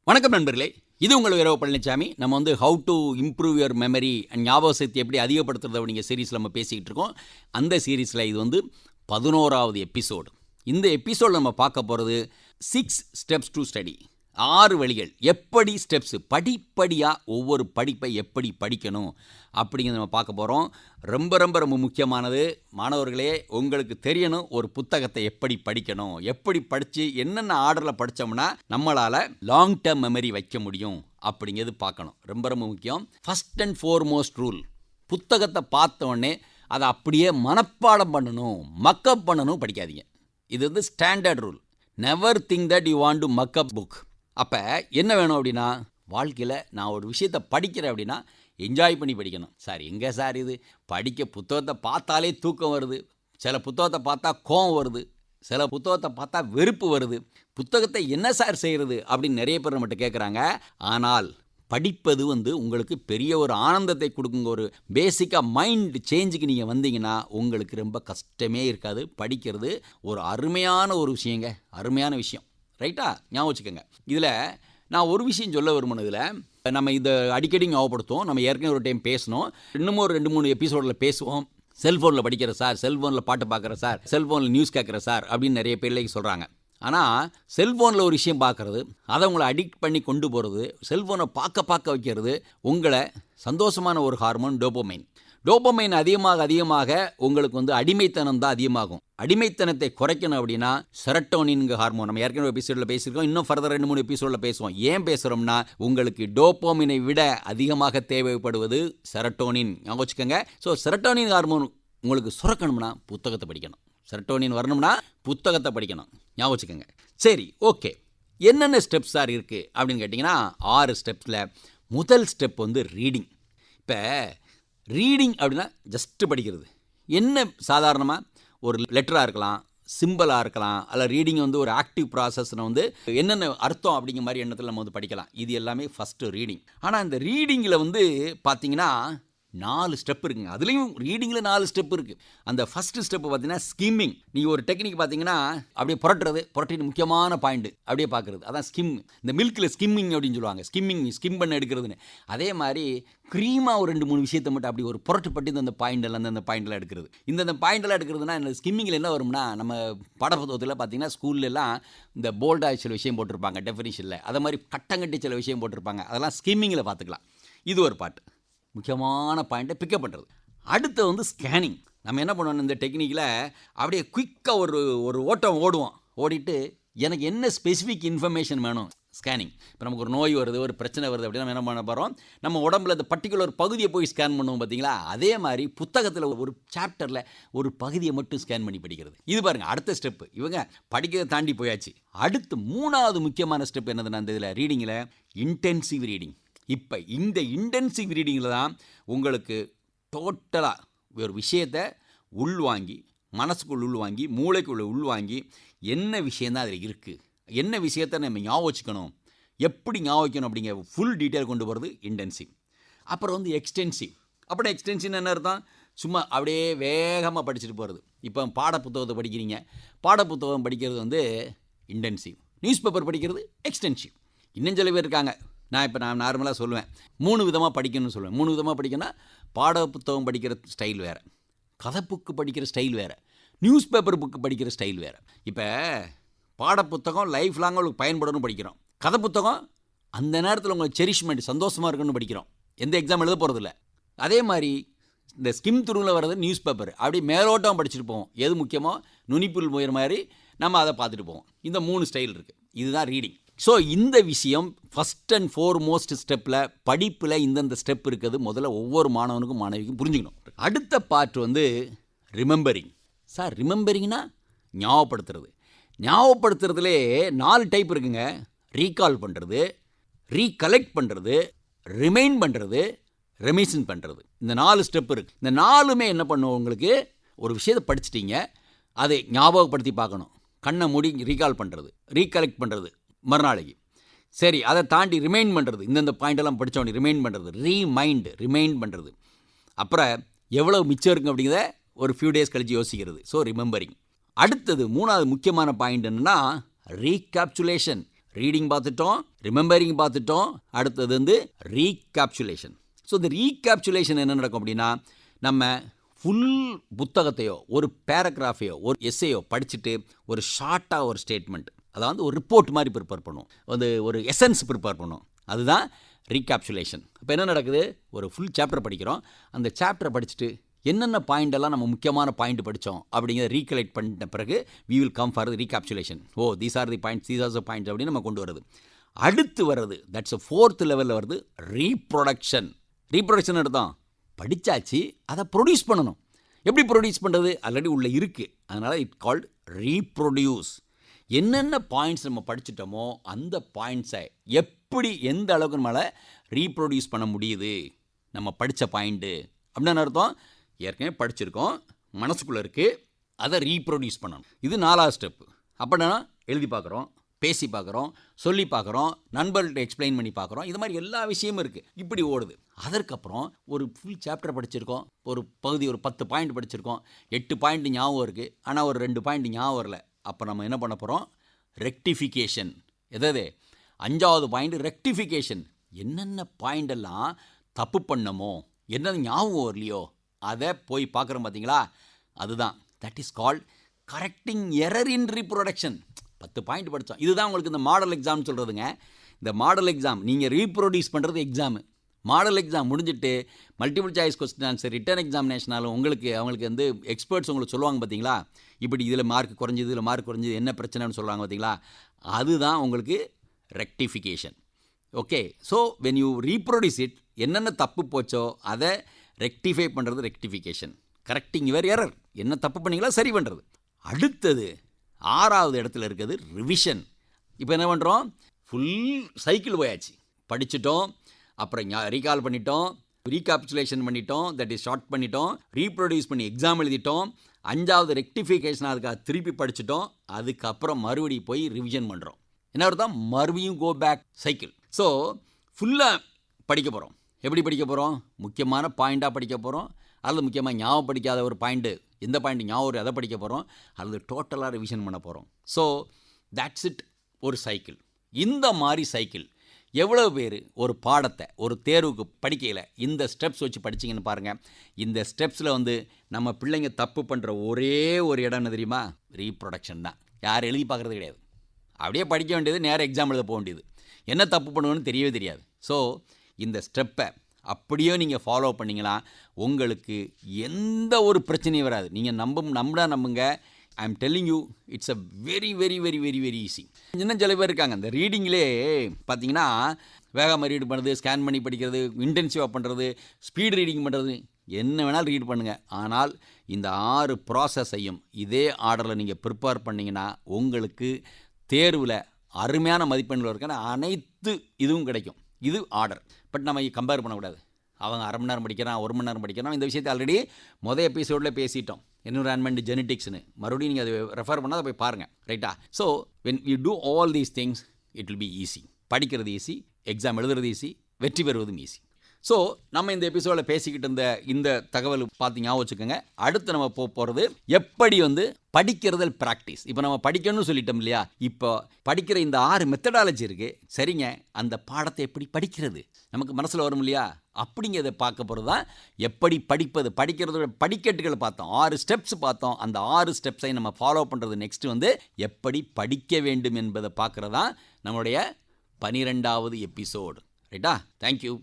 வணக்கம் நண்பர்களே, இது உங்கள் இரவு பழனிசாமி. நம்ம how to improve your memory and ஞாபக சக்தி எப்படி அதிகப்படுத்துறது அப்படிங்கிற சீரீஸில் நம்ம பேசிக்கிட்டு இருக்கோம். அந்த சீரீஸில் இது 11வது எபிசோடு. இந்த எபிசோடில் நம்ம பார்க்க போகிறது 6 ஸ்டெப்ஸ் டு ஸ்டடி. 6 வழிகள், எப்படி ஸ்டெப்ஸு படிப்படியாக ஒவ்வொரு படிப்பை எப்படி படிக்கணும் அப்படிங்கிறத நம்ம பார்க்க போகிறோம். ரொம்ப ரொம்ப ரொம்ப முக்கியமானது. மாணவர்களே, உங்களுக்கு தெரியணும் ஒரு புத்தகத்தை எப்படி படிக்கணும், எப்படி படித்து என்னென்ன ஆர்டரில் படித்தோம்னா நம்மளால் லாங் டேர்ம் மெமரி வைக்க முடியும் அப்படிங்கிறது பார்க்கணும். ரொம்ப ரொம்ப முக்கியம். ஃபஸ்ட் அண்ட் ஃபோர்மோஸ்ட் ரூல், புத்தகத்தை பார்த்த உடனே அதை அப்படியே மனப்பாடம் பண்ணணும், மக்கப் பண்ணணும் படிக்காதீங்க. இது standard rule. Never think that you want to mug up book. அப்போ என்ன வேணும் அப்படின்னா, வாழ்க்கையில் நான் ஒரு விஷயத்தை படிக்கிறேன் அப்படின்னா என்ஜாய் பண்ணி படிக்கணும். சார் எங்கே சார் இது புத்தகத்தை பார்த்தாலே தூக்கம் வருது, சில புத்தகத்தை பார்த்தா கோவம் வருது, சில புத்தகத்தை பார்த்தா வெறுப்பு வருது, புத்தகத்தை என்ன சார் செய்கிறது அப்படின்னு நிறைய பேர் நம்மகிட்ட கேட்குறாங்க. ஆனால் படிப்பது உங்களுக்கு பெரிய ஒரு ஆனந்தத்தை கொடுக்குங்க. ஒரு பேசிக்காக மைண்ட் சேஞ்சுக்கு நீங்கள் வந்தீங்கன்னா உங்களுக்கு ரொம்ப கஷ்டமே இருக்காது. படிக்கிறது ஒரு அருமையான ஒரு விஷயங்க, அருமையான விஷயம். ரைட்டா? ஞாபகம் வச்சுக்கோங்க. இதில் நான் ஒரு விஷயம் சொல்ல விரும்பினதில், நம்ம இதை அடிக்கடி ஞாபகப்படுத்துவோம். நம்ம ஏற்கனவே ஒரு டைம் பேசணும், இன்னமும் ஒரு 2-3 எபிசோடில் பேசுவோம். செல்ஃபோனில் படிக்கிற சார், செல்ஃபோனில் பாட்டு பார்க்குற சார், செல்ஃபோனில் நியூஸ் கேட்குற சார் அப்படின்னு நிறைய பேர்லேயே சொல்கிறாங்க. ஆனால் செல்ஃபோனில் ஒரு விஷயம் பார்க்குறது, அதை உங்களை அடிக்ட் பண்ணி கொண்டு போகிறது, செல்ஃபோனை பார்க்க வைக்கிறது உங்களை சந்தோஷமான ஒரு ஹார்மோன் டோபமைன். டோபமைன் அதிகமாக உங்களுக்கு அடிமைத்தனம் தான் அதிகமாகும். அடிமைத்தனத்தை குறைக்கணும் அப்படின்னா செரட்டோனின்கிற ஹார்மோன், நம்ம ஏற்கனவே எபிசோடில் பேசியிருக்கோம், இன்னும் ஃபர்தர் 2-3 எபிசோடில் பேசுவோம். ஏன் பேசுகிறோம்னா, உங்களுக்கு டோபமைனை விட அதிகமாக தேவைப்படுவது செரட்டோனின். ஞாபகம் வச்சுக்கோங்க. ஸோ செரட்டோனின் ஹார்மோன் உங்களுக்கு சுரக்கணும்னா புத்தகத்தை படிக்கணும். செரட்டோனின் வரணும்னா புத்தகத்தை படிக்கணும். ஞாபகம் வச்சுக்கோங்க. சரி, ஓகே. என்னென்ன ஸ்டெப்ஸ் சார் இருக்குது அப்படின்னு கேட்டிங்கன்னா, 6 ஸ்டெப்ஸில் முதல் ஸ்டெப் ரீடிங். இப்போ ரீடிங் அப்படின்னா ஜஸ்ட்டு படிக்கிறது. என்ன சாதாரணமாக ஒரு லெட்டராக இருக்கலாம், சிம்பிளாக இருக்கலாம், அல்ல ரீடிங் ஒரு ஆக்டிவ் ப்ராசஸ்னு என்னென்ன அர்த்தம் அப்படிங்கிற மாதிரி எண்ணத்தில் நம்ம படிக்கலாம். இது எல்லாமே ஃபஸ்ட்டு ரீடிங். ஆனால் இந்த ரீடிங்கில் பார்த்தீங்கன்னா 4 ஸ்டெப் இருக்குங்க. அதுலேயும் ரீடிங்கில் 4 ஸ்டெப் இருக்குது. அந்த ஃபஸ்ட்டு ஸ்டெப்பு பார்த்தீங்கன்னா ஸ்கிம்மிங். நீங்கள் ஒரு டெக்னிக் பார்த்தீங்கன்னா அப்படியே புரட்டிட்டு முக்கியமான பாயிண்ட் அப்படியே பார்க்குறது, அதான் ஸ்கிம். இந்த மில்கில் ஸ்கிம்மிங் அப்படின்னு சொல்லுவாங்க. ஸ்கிம் பண்ண எடுக்கிறதுன்னு. அதே மாதிரி க்ரீமாக ஒரு 2-3 விஷயத்தை மட்டும் அப்படி ஒரு புரட்டுப்பட்டு இந்த பாயிண்டெல்லாம் அந்த பாயிண்டெல்லாம் எடுக்கிறது. இந்த பாயிண்டெல்லாம் எடுக்கிறதுனா இந்த ஸ்கிம்மிங்கில் என்ன வரும்னா, நம்ம பாடப்புத்தகத்தில் பார்த்தீங்கன்னா ஸ்கூல்லலாம் இந்த போல்டாக சில விஷயம் போட்டிருப்பாங்க டெஃபினிஷனில், அதை மாதிரி கட்டங்கட்டி சில விஷயம் போட்டிருப்பாங்க. அதெல்லாம் ஸ்கிம்மிங்கில் பார்த்துக்கலாம். இது ஒரு பாட்டு, முக்கியமான பாயிண்ட்டை பிக்கப் பண்ணுறது. அடுத்து ஸ்கேனிங். நம்ம என்ன பண்ணுவோம், இந்த டெக்னிக்கில் அப்படியே குயிக்காக ஒரு ஓட்டம் ஓடிட்டு எனக்கு என்ன ஸ்பெசிஃபிக் இன்ஃபர்மேஷன் வேணும், ஸ்கேனிங். இப்போ நமக்கு ஒரு நோய் வருது, ஒரு பிரச்சனை வருது அப்படின்னா நம்ம என்ன பண்ண போகிறோம், நம்ம உடம்புல இந்த பர்டிகுலர் பகுதியை போய் ஸ்கேன் பண்ணுவோம் பார்த்தீங்களா. அதே மாதிரி புத்தகத்தில் ஒரு சாப்டரில் ஒரு பகுதியை மட்டும் ஸ்கேன் பண்ணி படிக்கிறது. இது பாருங்கள் அடுத்த ஸ்டெப்பு. இவங்க படிக்கிறதை தாண்டி போயாச்சு. அடுத்து 3வது முக்கியமான ஸ்டெப் என்னதுன்னா, அந்த இதில் ரீடிங்கில் இன்டென்சிவ் ரீடிங். இப்போ இந்த இன்டென்சிவ் ரீடிங்கில் தான் உங்களுக்கு டோட்டலாக ஒரு விஷயத்தை உள்வாங்கி, மனசுக்குள் உள்வாங்கி, மூளைக்குள்ளே உள்வாங்கி என்ன விஷயந்தான் அதில் இருக்குது, என்ன விஷயத்தை நம்ம ஞாபகம் வச்சுக்கணும், எப்படி ஞாபகம் வைக்கணும் அப்படிங்கிற ஃபுல் டீட்டெயில் கொண்டு போகிறது இன்டென்சிவ். அப்புறம் எக்ஸ்டென்சிவ். அப்புறம் எக்ஸ்டென்சிவ் என்ன அர்த்தம், சும்மா அப்படியே வேகமாக படிச்சுட்டு போகிறது. இப்போ பாடப்புத்தகத்தை படிக்கிறீங்க, பாடப்புத்தகம் படிக்கிறது இன்டென்சிவ். நியூஸ் பேப்பர் படிக்கிறது எக்ஸ்டென்சிவ். இன்னும் சில பேர் இருக்காங்க, நான் நார்மலாக சொல்லுவேன் 3 விதமாக படிக்கணும்னு சொல்லுவேன். 3 விதமாக படிக்கணும்னா, பாட புத்தகம் படிக்கிற ஸ்டைல் வேறு, கதை புக்கு படிக்கிற ஸ்டைல் வேறு, நியூஸ் பேப்பர் புக்கு படிக்கிற ஸ்டைல் வேறு. இப்போ பாடப்புத்தகம் லைஃப் லாங்காக உங்களுக்கு பயன்படணும்னு படிக்கிறோம். கதை புத்தகம் அந்த நேரத்தில் உங்களுக்கு செரிஷ்மெண்ட், சந்தோஷமாக இருக்கணும்னு படிக்கிறோம். எந்த எக்ஸாம் எழுத போகிறதில்ல. அதே மாதிரி இந்த ஸ்கிம் துருவில் வர்றது நியூஸ் பேப்பர், அப்படி மேலோட்டம் படிச்சுட்டு போவோம். எது முக்கியமோ நுனிப்புல் போயிற மாதிரி நம்ம அதை பார்த்துட்டு போவோம். இந்த 3 ஸ்டைல் இருக்குது. இதுதான் ரீடிங். ஸோ இந்த விஷயம் ஃபஸ்ட் அண்ட் ஃபோர்மோஸ்ட் ஸ்டெப்பில், படிப்பில் இந்தந்த ஸ்டெப் இருக்குது. முதல்ல ஒவ்வொரு மாணவனுக்கும் மாணவிக்கும் புரிஞ்சுக்கணும். அடுத்த பார்ட் ரிமெம்பரிங். சார் ரிமெம்பரிங்னா ஞாபகப்படுத்துறது. ஞாபகப்படுத்துறதுலே 4 டைப் இருக்குங்க. ரீகால் பண்ணுறது, ரீகலெக்ட் பண்ணுறது, ரிமைண்ட் பண்ணுறது, ரெமிஷன் பண்ணுறது. இந்த 4 ஸ்டெப் இருக்குது. இந்த 4மே என்ன பண்ணுவோம், உங்களுக்கு ஒரு விஷயத்தை படிச்சிட்டிங்க, அதை ஞாபகப்படுத்தி பார்க்கணும். கண்ணை மூடி ரீகால் பண்ணுறது, ரீகலெக்ட் பண்ணுறது மறுநாளைக்கு. சரி, அதை தாண்டி ரிமைண்ட் பண்ணுறது, இந்தந்த பாயிண்டெல்லாம் படித்தவொடனே ரிமைண்ட் பண்ணுறது, ரிமைண்ட் பண்ணுறது. அப்புறம் எவ்வளோ மிச்சம் இருக்குங்க அப்படிங்கிறத ஒரு ஃபியூ டேஸ் கழித்து யோசிக்கிறது. So remembering. அடுத்தது 3வது முக்கியமான பாயிண்ட் என்னென்னா ரீகேப்சுலேஷன். ரீடிங் பார்த்துட்டோம், ரிமெம்பரிங் பார்த்துட்டோம், அடுத்தது வந்து ரீகேப்சுலேஷன். ஸோ இந்த ரீகேப்சுலேஷன் என்ன நடக்கும் அப்படின்னா, நம்ம ஃபுல் புத்தகத்தையோ ஒரு பேராகிராஃபையோ ஒரு எஸ்ஸையோ படிச்சுட்டு ஒரு ஷார்ட்டாக ஒரு ஸ்டேட்மெண்ட், அதாவது ஒரு ரிப்போர்ட் மாதிரி ப்ரிப்பேர் பண்ணும், ஒரு எசன்ஸ் ப்ரிப்பேர் பண்ணும். அதுதான் ரீகேப்சுலேஷன். இப்போ என்ன நடக்குது, ஒரு ஃபுல் சாப்டர் படிக்கிறோம், அந்த சாப்டரை படிச்சுட்டு என்னென்ன பாயிண்டெல்லாம் நம்ம முக்கியமான பாயிண்ட் படித்தோம் அப்படிங்கிறத ரீகலெக்ட் பண்ணிட்ட பிறகு we will come for the recapitulation. These are the points, these are the points அப்படின்னு நம்ம கொண்டு வருது. அடுத்து வர்றது, தட்ஸ் 4th லெவலில் வருது ரீப்ரொடக்ஷன். ரீப்ரொடக்ஷன் எடுத்தோம், படித்தாச்சு, அதை ப்ரொடியூஸ் பண்ணணும். எப்படி ப்ரொடியூஸ் பண்ணுறது, ஆல்ரெடி உள்ளே இருக்குது, அதனால் இட் கால்ட் ரீப்ரொடியூஸ். என்னென்ன பாயிண்ட்ஸ் நம்ம படிச்சிட்டோமோ அந்த பாயிண்ட்ஸை எப்படி எந்த அளவுக்கு நம்மளால் ரீப்ரொடியூஸ் பண்ண முடியுது, நம்ம படித்த பாயிண்ட்டு அப்படின்னு அர்த்தம். ஏற்கனவே படிச்சிருக்கோம், மனசுக்குள்ளே இருக்குது, அதை ரீப்ரொடியூஸ் பண்ணணும். இது 4வது ஸ்டெப்பு. அப்படின்னா எழுதி பார்க்குறோம், பேசி பார்க்குறோம், சொல்லி பார்க்குறோம், நண்பர்கள்ட்ட எக்ஸ்பிளைன் பண்ணி பார்க்குறோம், இது மாதிரி எல்லா விஷயமும் இருக்குது. இப்படி ஓடுது. அதற்கப்புறம் ஒரு ஃபுல் சாப்டர் படிச்சிருக்கோம், ஒரு பகுதி ஒரு 10 பாயிண்ட் படிச்சிருக்கோம், 8 பாயிண்ட் ஞாபகம் இருக்குது, ஆனால் ஒரு 2 பாயிண்ட் ஞாபகம் வரல. அப்போ நம்ம என்ன பண்ண போகிறோம், ரெக்டிஃபிகேஷன். எதாவது 5வது பாயிண்ட் ரெக்டிஃபிகேஷன். என்னென்ன பாயிண்டெல்லாம் தப்பு பண்ணமோ, என்னென்ன ஞாபகம் வரலையோ அதை போய் பார்க்குறோம் பார்த்தீங்களா, அதுதான் that is called correcting error in reproduction. 10 point படித்தோம். இதுதான் உங்களுக்கு இந்த மாடல் எக்ஸாம் சொல்கிறதுங்க. இந்த மாடல் எக்ஸாம் நீங்கள் ரீப்ரொடியூஸ் பண்ணுறது எக்ஸாமு. மாடல் எக்ஸாம் முடிஞ்சிட்டு multiple choice question answer written எக்ஸாமினேஷனாலும் அவங்களுக்கு வந்து எக்ஸ்பர்ட்ஸ் உங்களுக்கு சொல்லுவாங்க பார்த்தீங்களா, இப்படி இதில் மார்க் குறைஞ்சிது, இதில் மார்க் குறைஞ்சிது, என்ன பிரச்சனைன்னு சொல்லுவாங்க பார்த்தீங்களா, அதுதான் உங்களுக்கு rectification. Okay, so when you reproduce it, என்னென்ன தப்பு போச்சோ அதை ரெக்டிஃபை பண்ணுறது ரெக்டிஃபிகேஷன். கரெக்டிங் யுவர் எரர், என்ன தப்பு பண்ணீங்களோ சரி பண்ணுறது. அடுத்தது 6வது இடத்துல இருக்கிறது ரிவிஷன். இப்போ என்ன பண்ணுறோம், ஃபுல் சைக்கிள் போயாச்சு, படிச்சுட்டோம், அப்புறம் ரீகால் பண்ணிட்டோம், ரீகாப்சுலேஷன் பண்ணிட்டோம், தட் இஸ் ஷார்ட் பண்ணிட்டோம், ரீப்ரொடியூஸ் பண்ணி எக்ஸாம் எழுதிட்டோம், 5வது ரெக்டிஃபிகேஷன் அதுக்காக திருப்பி படிச்சுட்டோம், அதுக்கப்புறம் மறுபடியும் போய் ரிவிஷன் பண்ணுறோம். என்ன அர்த்தம், மறுபடியும் கோ பேக் சைக்கிள். ஸோ ஃபுல்லாக படிக்க போகிறோம். எப்படி படிக்க போகிறோம், முக்கியமான பாயிண்ட்டாக படிக்க போகிறோம், அல்லது முக்கியமாக ஞாபகம் படிக்காத ஒரு பாயிண்ட்டு, எந்த பாயிண்ட் ஞாபகம் அதை படிக்க போகிறோம், அல்லது டோட்டலாக ரிவிஷன் பண்ண போகிறோம். ஸோ தட்ஸ் இட், ஒரு சைக்கிள். இந்த மாதிரி சைக்கிள் எவ்வளோ பேர் ஒரு பாடத்தை ஒரு தேர்வுக்கு படிக்கையில் இந்த ஸ்டெப்ஸ் வச்சு படிச்சிங்கன்னு பாருங்கள். இந்த ஸ்டெப்ஸில் வந்து நம்ம பிள்ளைங்க தப்பு பண்ணுற ஒரே ஒரு இடம் என்ன தெரியுமா, ரீப்ரொடக்ஷன் தான். யார் எழுதி பார்க்குறது கிடையாது, அப்படியே படிக்க வேண்டியது, நேராக எக்ஸாம் எழுத போக வேண்டியது, என்ன தப்பு பண்ணுவோன்னு தெரியவே தெரியாது. ஸோ இந்த ஸ்டெப்பை அப்படியே நீங்கள் ஃபாலோ பண்ணிங்கன்னா உங்களுக்கு எந்த ஒரு பிரச்சனையும் வராது. நீங்கள் நம்புங்க, I am telling you, it's a very very very very very easy. இன்னும் சில பேர் இருக்காங்க, இந்த ரீடிங்லே பார்த்தீங்கன்னா வேகமாக ரீட் பண்ணுறது, ஸ்கேன் பண்ணி படிக்கிறது, இன்டென்சிவாக பண்ணுறது, ஸ்பீட் ரீடிங் பண்ணுறது, என்ன வேணாலும் ரீட் பண்ணுங்கள். ஆனால் இந்த 6 ப்ராசஸையும் இதே ஆர்டரில் நீங்கள் ப்ரிப்பேர் பண்ணிங்கன்னா உங்களுக்கு தேர்வில் அருமையான மதிப்பெண்கள் இருக்கான அனைத்து இதுவும் கிடைக்கும். இது ஆர்டர். பட் நம்ம கம்பேர் பண்ணக்கூடாது. அவங்க 1/2 மணி நேரம் படிக்கிறான், 1 மணி நேரம் படிக்கிறான். இந்த விஷயத்தை ஆல்ரெடி மொதல் எபிசோடில் பேசிட்டோம், என்விரான்மெண்ட் ஜெனட்டிக்ஸ்னு. மறுபடியும் நீங்கள் அதை ரெஃபர் பண்ணால் அதை போய் பாருங்கள், ரைட்டா? So when you do all these things it will be easy. படிக்கிறது ஈஸி, எக்ஸாம் எழுதுறது ஈஸி, வெற்றி பெறுவதும் ஈஸி. ஸோ நம்ம இந்த எபிசோடில் பேசிக்கிட்டு இருந்த இந்த தகவல் பார்த்து ஞாபகம் வச்சுக்கோங்க. அடுத்து நம்ம போகிறது எப்படி வந்து படிக்கிறதல் ப்ராக்டிஸ். இப்போ நம்ம படிக்கணும்னு சொல்லிட்டோம் இல்லையா, இப்போ படிக்கிற இந்த 6 மெத்தடாலஜி இருக்குது. சரிங்க, அந்த பாடத்தை எப்படி படிக்கிறது நமக்கு மனசில் வரும் இல்லையா, அப்படிங்கிறத பார்க்க போகிறது தான் எப்படி படிப்பது. படிக்கிறதோட படிக்கட்டுகளை பார்த்தோம், 6 ஸ்டெப்ஸ் பார்த்தோம். அந்த 6 ஸ்டெப்ஸை நம்ம ஃபாலோ பண்ணுறது நெக்ஸ்ட்டு வந்து எப்படி படிக்க வேண்டும் என்பதை பார்க்குறது தான் நம்மளுடைய 12வது எபிசோடு, ரைட்டா? தேங்க்யூ.